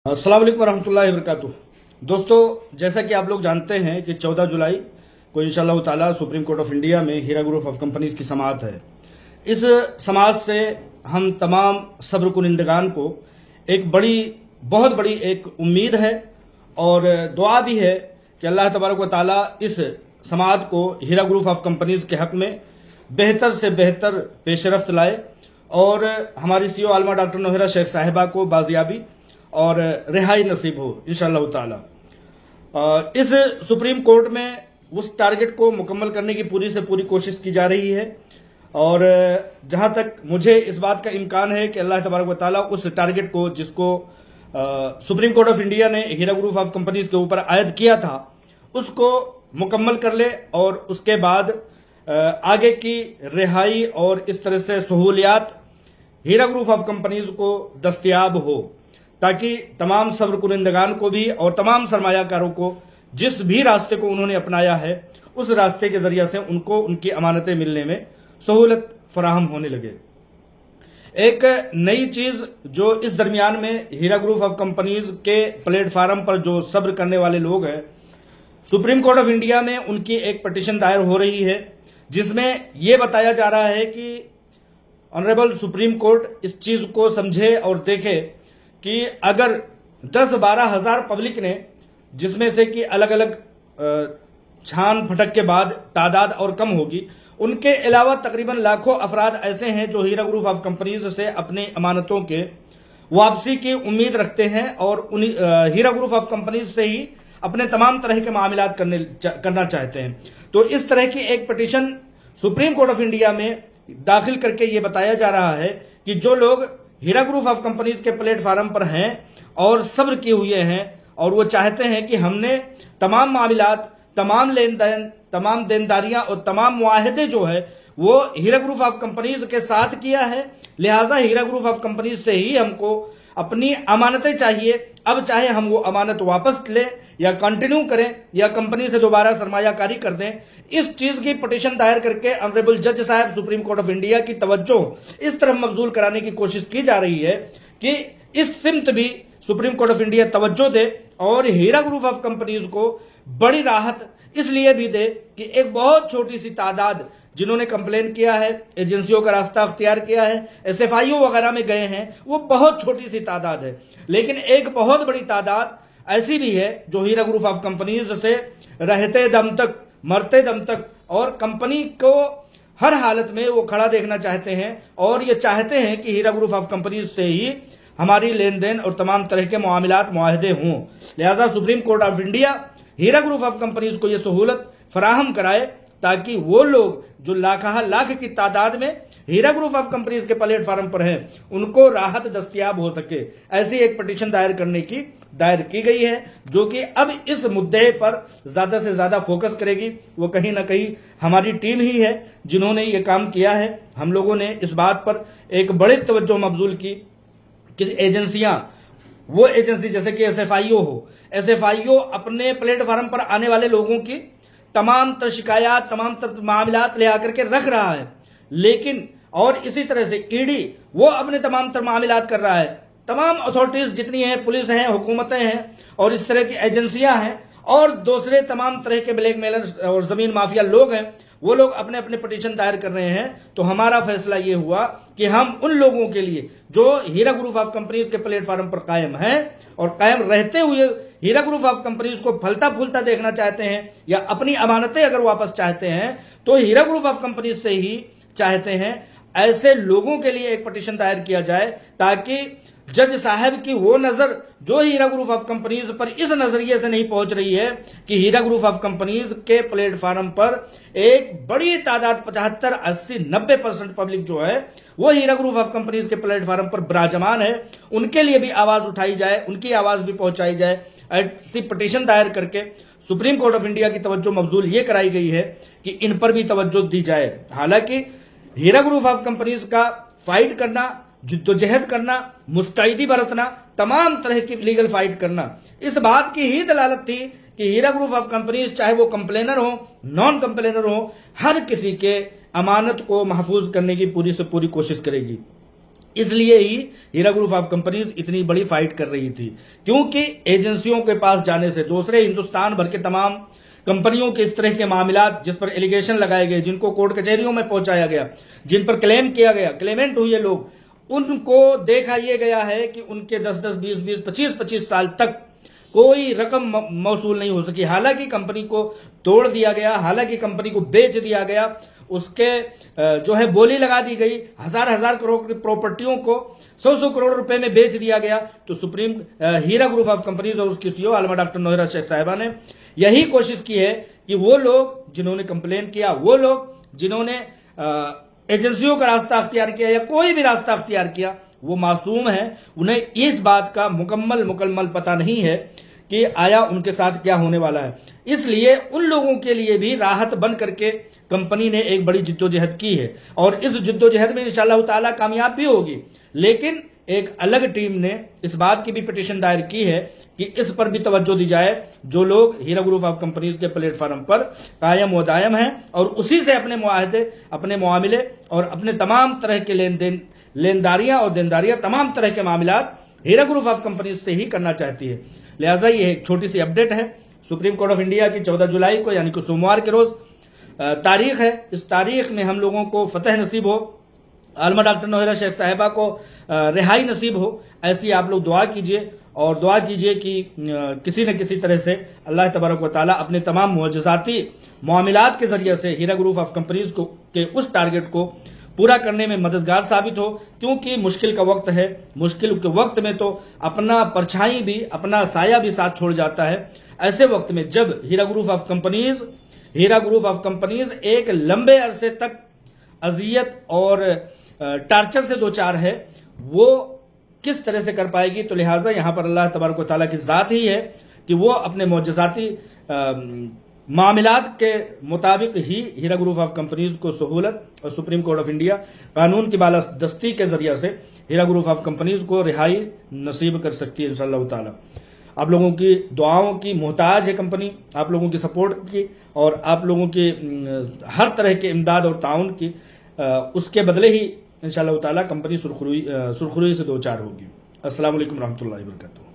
अस्सलाम वालेकुम रहमतुल्लाहि वबरकातुहू। दोस्तों, जैसा कि आप लोग जानते हैं कि 14 जुलाई को इंशाअल्लाह ताला सुप्रीम कोर्ट ऑफ इंडिया में हीरा ग्रुप ऑफ कंपनीज की समाअत है। इस समाअत से हम तमाम सब्र कुनिंदगान को एक बहुत बड़ी एक उम्मीद है और दुआ भी है कि अल्लाह तबारक व ताला इस समाअत को हीरा ग्रुप ऑफ कंपनीज के हक में बेहतर से बेहतर पेशरफ्त लाए और हमारी सीईओ आलमा डॉक्टर नोहेरा शेख साहिबा को बाजियाबी और रिहाई नसीब हो इंशाअल्लाह ताला। इस सुप्रीम कोर्ट में उस टारगेट को मुकम्मल करने की पूरी से पूरी कोशिश की जा रही है और जहां तक मुझे इस बात का इम्कान है कि अल्लाह तबारक व ताला उस टारगेट को जिसको सुप्रीम कोर्ट ऑफ इंडिया ने हीरा ग्रुप ऑफ कंपनीज के ऊपर आयद किया था उसको मुकम्मल कर ले और उसके बाद आगे की रिहाई और इस तरह से सहूलियात हीरा ग्रुप ऑफ कंपनीज को दस्तयाब हो, ताकि तमाम सब्र कुनिंदगान को भी और तमाम सरमायाकारों को जिस भी रास्ते को उन्होंने अपनाया है उस रास्ते के जरिए से उनको उनकी अमानतें मिलने में सहूलत फराहम होने लगे। एक नई चीज जो इस दरमियान में हीरा ग्रुप ऑफ कंपनीज के प्लेटफार्म पर जो सब्र करने वाले लोग हैं, सुप्रीम कोर्ट ऑफ इंडिया में उनकी एक पिटीशन दायर हो रही है जिसमें यह बताया जा रहा है कि ऑनरेबल सुप्रीम कोर्ट इस चीज को समझे और देखे कि अगर 10-12 हजार पब्लिक ने, जिसमें से कि अलग अलग छान फटक के बाद तादाद और कम होगी, उनके अलावा तकरीबन लाखों अफराद ऐसे हैं जो हीरा ग्रुप ऑफ कंपनीज से अपनी अमानतों के वापसी की उम्मीद रखते हैं और हीरा ग्रुप ऑफ कंपनीज से ही अपने तमाम तरह के मामलात करना चाहते हैं। तो इस तरह की एक petition supreme court of India में दाखिल करके ये बताया जा रहा है कि जो लोग हीरा ग्रुप ऑफ कंपनीज के प्लेटफार्म पर हैं और सब्र किए हुए हैं और वो चाहते हैं कि हमने तमाम मामलात, तमाम लेन देन, तमाम देनदारियां और तमाम मुआहदे जो है वो हीरा ग्रुप ऑफ कंपनीज के साथ किया है, लिहाजा हीरा ग्रुप ऑफ कंपनीज से ही हमको अपनी अमानतें चाहिए। अब चाहे हम वो अमानत वापस लें या कंटिन्यू करें या कंपनी से दोबारा सरमायाकारी कर दें, इस चीज की पिटीशन दायर करके ऑनरेबल जज साहब सुप्रीम कोर्ट ऑफ इंडिया की तवज्जो इस तरफ मबजूल कराने की कोशिश की जा रही है कि इस सिमत भी सुप्रीम कोर्ट ऑफ इंडिया तवज्जो दे और हीरा ग्रुप ऑफ कंपनीज को बड़ी राहत इसलिए भी दे कि एक बहुत छोटी सी तादाद जिन्होंने कंप्लेन किया है, एजेंसियों का रास्ता अख्तियार किया है, एसएफआईओ वगैरह में गए हैं, वो बहुत छोटी सी तादाद है, लेकिन एक बहुत बड़ी तादाद ऐसी भी है जो हीरा ग्रुप ऑफ कंपनीज से रहते दम तक, मरते दम तक और कंपनी को हर हालत में वो खड़ा देखना चाहते हैं और ये चाहते हैं कि हीरा ग्रुप ऑफ कंपनीज से ही हमारी लेन देन और तमाम तरह के मामलात मुआहदे हों। लिहाजा supreme court of India Heera group of companies को यह सहूलत फराहम कराए ताकि वो लोग जो लाख की तादाद में हीरा ग्रुप ऑफ कंपनीज के प्लेटफार्म पर हैं उनको राहत दस्तयाब हो सके। ऐसी एक पिटीशन दायर की गई है जो कि अब इस मुद्दे पर ज्यादा से ज्यादा फोकस करेगी। वो कहीं ना कहीं हमारी टीम ही है जिन्होंने ये काम किया है। हम लोगों ने इस बात पर एक बड़ी तवज्जो मबजूल की कि एजेंसियां, वो एजेंसी जैसे कि एसएफआईओ हो, एसएफआईओ अपने प्लेटफार्म पर आने वाले लोगों की तमाम शिकायत, तमाम मामलात ले आकर के रख रहा है, लेकिन और इसी तरह से ईडी वो अपने तमाम मामलात कर रहा है। तमाम अथॉरिटीज जितनी हैं, पुलिस हैं, हुकूमतें हैं और इस तरह की एजेंसियां हैं और दूसरे तमाम तरह के ब्लैकमेलर और जमीन माफिया लोग हैं, वो लोग अपने अपने पिटीशन दायर कर रहे हैं। तो हमारा फैसला ये हुआ कि हम उन लोगों के लिए जो हीरा ग्रुप ऑफ कंपनीज के प्लेटफार्म पर कायम हैं और कायम रहते हुए हीरा ग्रुप ऑफ कंपनीज को फलता फूलता देखना चाहते हैं या अपनी अमानतें अगर वापस चाहते हैं तो हीरा ग्रुप ऑफ कंपनीज से ही चाहते हैं, ऐसे लोगों के लिए एक पिटीशन दायर किया जाए ताकि जज साहब की वो नजर जो हीरा ग्रुप ऑफ कंपनीज पर इस नजरिए से नहीं पहुंच रही है कि हीरा ग्रुप ऑफ कंपनीज के प्लेटफार्म पर एक बड़ी तादाद 75, 80, 90% पब्लिक जो है वो हीरा ग्रुप ऑफ कंपनीज के प्लेटफार्म पर विराजमान है, उनके लिए भी आवाज उठाई जाए, उनकी आवाज भी पहुंचाई जाए। ऐसी पिटीशन दायर करके सुप्रीम कोर्ट ऑफ इंडिया की तवज्जो मबजूल ये कराई गई है कि इन पर भी तवज्जो दी जाए। हालांकि हीरा ग्रुप ऑफ कंपनीज का फाइट करना, जिद्दोजहद करना, मुस्तैदी बरतना, तमाम तरह की लीगल फाइट करना, इस बात की ही दलालत थी कि हीरा ग्रुप ऑफ कंपनीज चाहे वो कंप्लेनर हो, नॉन कंप्लेनर हो, हर किसी के अमानत को महफूज करने की पूरी से पूरी कोशिश करेगी। اس لیے ہی ہیرا گروپ آف کمپنیز اتنی بڑی فائٹ کر رہی تھی، کیونکہ ایجنسیوں کے پاس جانے سے دوسرے ہندوستان بھر کے تمام کمپنیوں کے اس طرح کے معاملات جس پر ایلیگیشن لگائے گئے، جن کو کورٹ کچہریوں میں پہنچایا گیا، جن پر کلیم کیا گیا، کلیمنٹ ہوئے لوگ، ان کو دیکھا یہ گیا ہے کہ ان کے 10-10 20-20 25-25 سال تک کوئی رقم موصول نہیں ہو سکی، حالانکہ کمپنی کو توڑ دیا گیا، حالانکہ کمپنی کو بیچ دیا گیا، اس کے جو ہے بولی لگا دی گئی، ہزار کروڑ کی پراپرٹیوں کو 100 کروڑ روپے میں بیچ دیا گیا۔ تو سپریم ہیرا گروپ آف کمپنیز اور اس کی CEO عالمہ ڈاکٹر نوہرا شیخ صاحبہ نے یہی کوشش کی ہے کہ وہ لوگ جنہوں نے کمپلین کیا، وہ لوگ جنہوں نے ایجنسیوں کا راستہ اختیار کیا یا کوئی بھی راستہ اختیار کیا، وہ معصوم ہیں، انہیں اس بات کا مکمل پتہ نہیں ہے کہ آیا ان کے ساتھ کیا ہونے والا ہے۔ اس لیے ان لوگوں کے لیے بھی راحت بن کر کے کمپنی نے ایک بڑی جدوجہد کی ہے، اور اس جدوجہد میں انشاءاللہ تعالی کامیاب بھی ہوگی، لیکن ایک الگ ٹیم نے اس بات کی بھی پٹیشن دائر کی ہے کہ اس پر بھی توجہ دی جائے جو لوگ ہیرا گروپ آف کمپنیز کے پلیٹ فارم پر قائم و دائم ہیں اور اسی سے اپنے معاہدے، اپنے معاملے اور اپنے تمام طرح کے لینداریاں اور دینداریاں، تمام طرح کے معاملات ہیرا گروپ آف کمپنیز سے ہی کرنا چاہتی ہے۔ لہٰذا یہ ایک چھوٹی سی اپڈیٹ ہے۔ سپریم کورٹ آف انڈیا کی 14 جولائی کو یعنی کہ سوموار کے روز تاریخ ہے، اس تاریخ میں ہم لوگوں کو فتح نصیب ہو، عالمہ ڈاکٹر نوہرا شیخ صاحبہ کو رہائی نصیب ہو، ایسی آپ لوگ دعا کیجئے، اور دعا کیجئے کہ کسی نہ کسی طرح سے اللہ تبارک و تعالیٰ اپنے تمام معجزاتی معاملات کے ذریعے سے ہیرا گروپ آف کمپنیز کو کے اس ٹارگٹ کو پورا کرنے میں مددگار ثابت ہو، کیونکہ مشکل کا وقت ہے، مشکل کے وقت میں تو اپنا پرچھائی بھی، اپنا سایہ بھی ساتھ چھوڑ جاتا ہے۔ ایسے وقت میں جب ہیرا گروپ آف کمپنیز ایک لمبے عرصے تک اذیت اور ٹارچر سے دوچار ہے، وہ کس طرح سے کر پائے گی؟ تو لہٰذا یہاں پر اللہ تبارک و تعالیٰ کی ذات ہی ہے کہ وہ اپنے معجزاتی معاملات کے مطابق ہی ہیرا گروپ آف کمپنیز کو سہولت، اور سپریم کورٹ آف انڈیا قانون کی بالادستی کے ذریعے سے ہیرا گروپ آف کمپنیز کو رہائی نصیب کر سکتی ہے انشاءاللہ تعالی۔ آپ لوگوں کی دعاؤں کی محتاج ہے کمپنی، آپ لوگوں کی سپورٹ کی اور آپ لوگوں کی ہر طرح کے امداد اور تعاون کی، اس کے بدلے ہی انشاءاللہ تعالی کمپنی سرخروئی سے دوچار ہوگی۔ السلام علیکم ورحمۃ اللہ وبرکاتہ۔